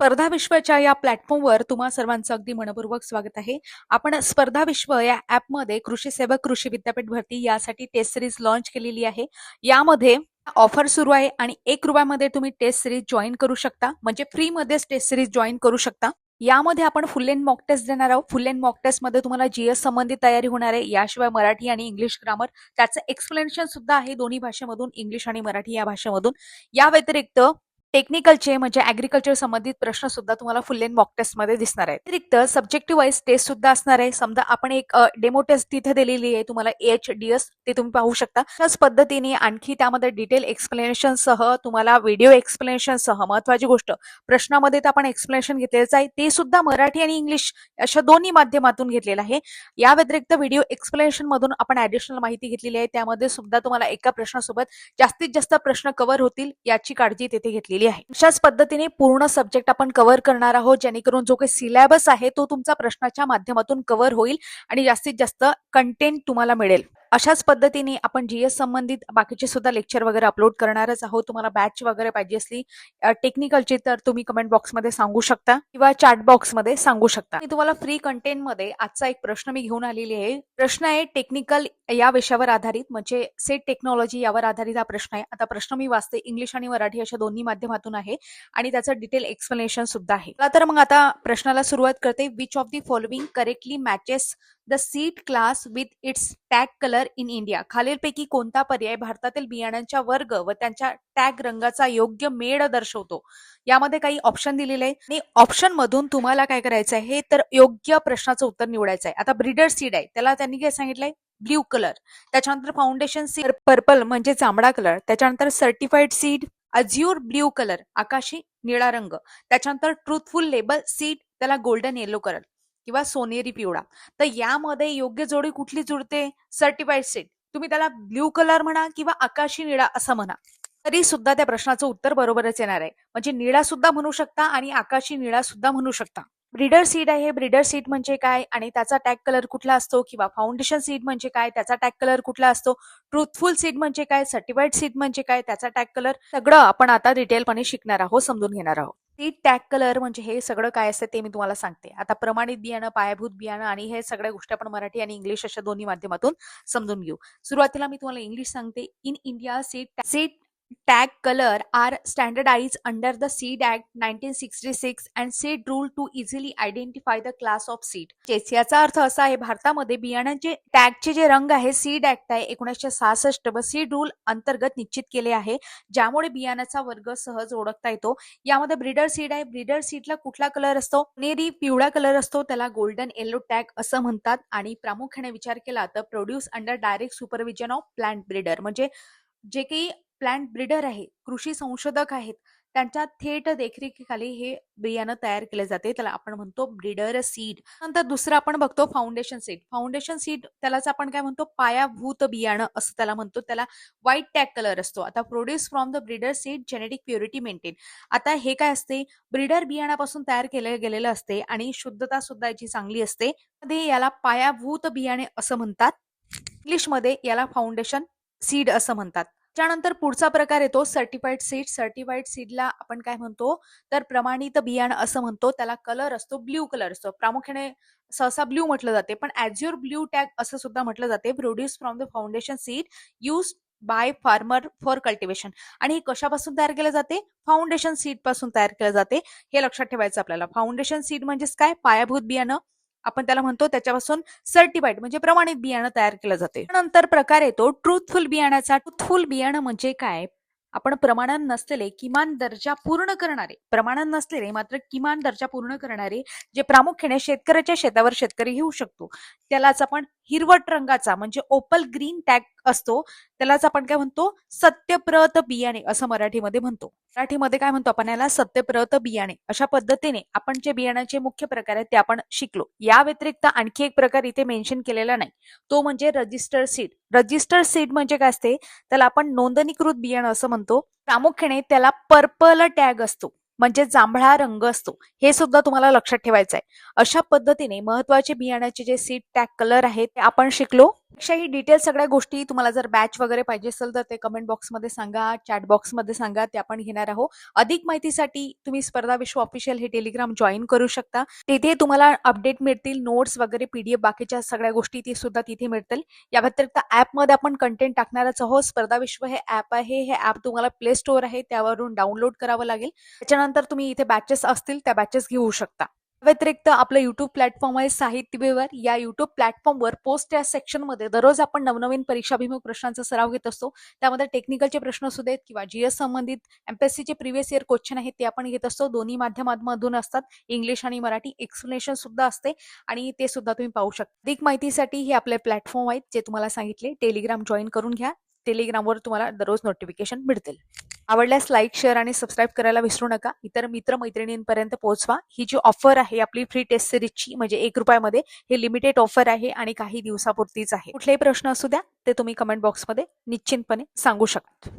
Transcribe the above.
स्पर्धा विश्वच्या या प्लॅटफॉर्मवर तुम्हा सर्वांचं अगदी मनपूर्वक स्वागत आहे. आपण स्पर्धा विश्व या ॲपमध्ये कृषी सेवक, कृषी विद्यापीठ भरती यासाठी टेस्ट सिरीज लॉन्च केलेली आहे. यामध्ये ऑफर सुरू आहे आणि ₹1 तुम्ही टेस्ट सिरीज जॉईन करू शकता, म्हणजे फ्रीमध्येच टेस्ट सिरीज जॉईन करू शकता. यामध्ये आपण फुल लेंथ मॉक टेस्ट देणार आहोत. फुल लेंथ मॉक टेस्टमध्ये तुम्हाला जीएस संबंधित तयारी होणार आहे. याशिवाय मराठी आणि इंग्लिश ग्रामर त्याचं एक्सप्लेनेशन सुद्धा आहे दोन्ही भाषेमधून, इंग्लिश आणि मराठी या भाषेमधून. या व्यतिरिक्त टेक्निकलचे म्हणजे ऍग्रिकल्चर संबंधित प्रश्न सुद्धा तुम्हाला फुल लेंथ मॉक टेस्ट मध्ये दिसणार आहेत. व्यतिरिक्त सब्जेक्टिव्ह वाईज टेस्ट सुद्धा असणार आहे. समजा आपण एक डेमो टेस्ट तिथे दिलेली आहे तुम्हाला EHDS, ते तुम्ही पाहू शकता. त्याच पद्धतीने आणखी त्यामध्ये डिटेल एक्सप्लेनेशन सह तुम्हाला व्हिडिओ एक्सप्लेनेशन सह महत्वाची गोष्ट प्रश्नामध्ये तर आपण एक्सप्लेनेशन घेतलेलंच आहे, ते सुद्धा मराठी आणि इंग्लिश अशा दोन्ही माध्यमातून घेतलेलं आहे. या व्यतिरिक्त व्हिडिओ एक्सप्लेनेशन मधून आपण ऍडिशनल माहिती घेतलेली आहे. त्यामध्ये सुद्धा तुम्हाला एका प्रश्नासोबत जास्तीत जास्त प्रश्न कव्हर होतील याची काळजी तेथे घेतलेली आहे. अशाच पद्धतीने पूर्ण सब्जेक्ट आपण कव्हर करणार आहोत, जेणेकरून जो काही सिलेबस आहे तो तुमचा प्रश्नाच्या माध्यमातून कव्हर होईल आणि जास्तीत जास्त कंटेंट तुम्हाला मिळेल. अशाच पद्धतीने आपण जीएस संबंधित बाकीचे सुद्धा लेक्चर वगैरे अपलोड करणारच आहोत. तुम्हाला बॅच वगैरे पाहिजे असली टेक्निकलची तर तुम्ही कमेंट बॉक्समध्ये सांगू शकता किंवा चॅट बॉक्समध्ये सांगू शकता. मी तुम्हाला फ्री कंटेंट मध्ये आजचा एक प्रश्न मी घेऊन आलेली आहे. प्रश्न आहे टेक्निकल या विषयावर आधारित, म्हणजे सेट टेक्नॉलॉजी यावर आधारित हा प्रश्न आहे. आता प्रश्न मी वाचते, इंग्लिश आणि मराठी अशा दोन्ही माध्यमातून आहे आणि त्याचं डिटेल एक्सप्लेनेशन सुद्धा आहे. तर मग आता प्रश्नाला सुरुवात करते. Which of the following correctly matches the seed class with its tag colour in India? खालीलपैकी कोणता पर्याय भारतातील बियाणांच्या वर्ग व त्यांच्या टॅग रंगाचा योग्य मेळ दर्शवतो? यामध्ये काही ऑप्शन दिलेले आहे आणि ऑप्शन मधून तुम्हाला काय करायचं आहे तर योग्य प्रश्नाचं उत्तर निवडायचं आहे. आता ब्रीडर सीड आहे, त्याला त्यांनी काय सांगितलंय? Blue colour. त्याच्यानंतर फाउंडेशन सीड पर्पल म्हणजे जांभळा कलर. त्याच्यानंतर सर्टिफाईड सीड अज्युर ब्ल्यू कलर, आकाशी निळा रंग. त्याच्यानंतर ट्रुथफुल लेबल सीड, त्याला गोल्डन येलो कलर किंवा सोनेरी पिवळा. तर यामध्ये योग्य जोडी कुठली जुळते? Certified seed. तुम्ही त्याला ब्ल्यू कलर म्हणा किंवा आकाशी निळा असं म्हणा, तरी सुद्धा त्या प्रश्नाचं उत्तर बरोबरच येणार आहे. म्हणजे निळा सुद्धा म्हणू शकता आणि आकाशी निळा सुद्धा म्हणू शकता. ब्रीडर सीड आहे, ब्रीडर सीड म्हणजे काय आणि त्याचा टॅग कलर कुठला असतो, किंवा फाउंडेशन सीड म्हणजे काय, त्याचा टॅग कलर कुठला असतो, ट्रुथफुल सीड म्हणजे काय, सर्टिफाईड सीड म्हणजे काय, त्याचा टॅग कलर, सगळं आपण आता डिटेलपणे शिकणार आहोत, समजून घेणार आहोत. सीड टॅग कलर म्हणजे हे सगळं काय असतं ते मी तुम्हाला सांगते. आता प्रमाणित बियाणं, पायाभूत बियाणं आणि हे सगळ्या गोष्टी आपण मराठी आणि इंग्लिश अशा दोन्ही माध्यमातून समजून घेऊ. सुरुवातीला मी तुम्हाला इंग्लिश सांगते. In India seed tag color are standardized under the Seed Act 1966 and seed rule to easily identify the class of seed. याचा अर्थ असा आहे, भारतामध्ये बियाणांचे टॅगचे जे रंग आहे सीड ऍक्ट आहे 1966 व सीड रूल अंतर्गत निश्चित केले आहे, ज्यामुळे बियाणाचा वर्ग सहज ओळखता येतो. यामध्ये ब्रीडर सीड आहे. ब्रीडर सीडला कुठला कलर असतो? सोनेरी पिवळा कलर असतो, त्याला गोल्डन येलो टॅग असं म्हणतात. आणि प्रामुख्याने विचार केला तर produce under direct supervision of plant breeder, म्हणजे जे काही प्लांट ब्रीडर आहे, कृषी संशोधक आहेत, त्यांच्या थेट देखरेखीखाली हे बियाणं तयार केले जाते, त्याला आपण म्हणतो ब्रीडर सीड. नंतर दुसरं आपण बघतो फाउंडेशन सीड. फाउंडेशन सीड त्यालाच आपण काय म्हणतो? पायाभूत बियाणं असं त्याला म्हणतो. त्याला व्हाईट टॅग कलर असतो. आता produce from the breeder seed, genetic purity maintain. आता हे काय असते? ब्रीडर बियाणापासून तयार केलं गेलेलं असते आणि शुद्धता सुद्धा याची चांगली असते. मध्ये याला पायाभूत बियाणे असं म्हणतात. इंग्लिशमध्ये याला फाउंडेशन सीड असं म्हणतात. त्यानंतर पुढचा प्रकार येतो सर्टिफाईड सीड. सर्टिफाईड सीडला आपण काय म्हणतो तर प्रमाणित बियाणं असं म्हणतो. त्याला कलर असतो ब्ल्यू कलर असतो, प्रामुख्याने सहसा ब्ल्यू म्हटलं जाते, पण ॲज्युअर ब्ल्यू टॅग असं सुद्धा म्हटलं जाते. Produce from the foundation seed use by farmer for cultivation. आणि हे कशापासून तयार केलं जाते? फाउंडेशन सीड पासून तयार केलं जाते. हे लक्षात ठेवायचं आपल्याला. फाउंडेशन सीड म्हणजेच काय? पायाभूत बियाणं आपण त्याला म्हणतो. त्याच्यापासून सर्टिफाईड म्हणजे प्रमाणित बियाणं तयार केलं जाते. नंतर प्रकार येतो ट्रुथफुल बियाणाचा. ट्रुथफुल बियाणं म्हणजे काय? आपण प्रमाणात नसलेले किमान दर्जा पूर्ण करणारे, प्रमाणात नसलेले मात्र किमान दर्जा पूर्ण करणारे, जे प्रामुख्याने शेतकऱ्याच्या शेतावर शेतकरी घेऊ शकतो, त्यालाच आपण हिरवट रंगाचा म्हणजे ओपल ग्रीन टॅग असतो, त्यालाच आपण काय म्हणतो? सत्यप्रत बियाणे असं मराठीमध्ये म्हणतो. मराठीमध्ये काय म्हणतो आपण याला? सत्यप्रत बियाणे. अशा पद्धतीने आपण जे बियाणाचे मुख्य प्रकार आहेत ते आपण शिकलो. या व्यतिरिक्त आणखी एक प्रकार इथे मेन्शन केलेला नाही, तो म्हणजे रजिस्टर सीड. रजिस्टर सीड म्हणजे काय असते? त्याला आपण नोंदणीकृत बियाणं असं म्हणतो. प्रामुख्याने त्याला पर्पल टॅग असतो, म्हणजे जांभळा रंग असतो. हे सुद्धा तुम्हाला लक्षात ठेवायचं आहे. अशा पद्धतीने महत्वाचे बियाण्याचे जे सीड टॅग कलर आहेत ते आपण शिकलो. ही डिटेल सगळ्या गोष्टी तुम्हाला जर बॅच वगैरे पाहिजे असेल तर ते कमेंट बॉक्समध्ये सांगा, चॅट बॉक्समध्ये सांगा, ते आपण घेणार आहोत. अधिक माहितीसाठी तुम्ही स्पर्धा विश्व ऑफिशियल हे टेलिग्राम जॉईन करू शकता. तिथे तुम्हाला अपडेट मिळतील, नोट्स वगैरे पीडीएफ बाकीच्या सगळ्या गोष्टी ती सुद्धा तिथे मिळतील. या व्यतिरिक्त ॲपमध्ये आपण कंटेंट टाकणारच आहोत. स्पर्धा विश्व हे ॲप आहे. हे ॲप तुम्हाला प्ले स्टोअर आहे त्यावरून डाउनलोड करावं लागेल. त्याच्यानंतर तुम्ही इथे बॅचेस असतील त्या बॅचेस घेऊ शकता. व्यतिरिक्त आपलं युट्यूब प्लॅटफॉर्म आहे साहित्य विवर. या युट्यूब प्लॅटफॉर्मवर पोस्ट या सेक्शनमध्ये दररोज आपण नवनवीन परीक्षाभिमुख प्रश्नांचा सराव घेत असतो. त्यामध्ये टेक्निकलचे प्रश्न असू देत किंवा जीएस संबंधित एमपीएससीचे प्रिव्हियस इयर क्वेश्चन आहेत ते आपण घेत असतो. दोन्ही माध्यमांमधून असतात, इंग्लिश आणि मराठी. एक्सप्लेनेशन सुद्धा असते आणि ते सुद्धा तुम्ही पाहू शकता. अधिक माहितीसाठी हे आपले प्लॅटफॉर्म आहेत जे तुम्हाला सांगितले. टेलिग्राम जॉईन करून घ्या. टेलिग्रामवर तुम्हाला दररोज नोटिफिकेशन मिळतील. आवडल्यास लाईक, शेअर आणि सबस्क्राईब करायला विसरू नका. इतर मित्र-मैत्रिणींपर्यंत पोहोचवा. ही जी ऑफर आहे आपली फ्री टेस्ट सिरीजची म्हणजे ₹1 हे लिमिटेड ऑफर आहे आणि काही दिवसापुरतीच आहे. कुठलेही प्रश्न असू द्या ते तुम्ही कमेंट बॉक्समध्ये निश्चिंतपणे सांगू शकता.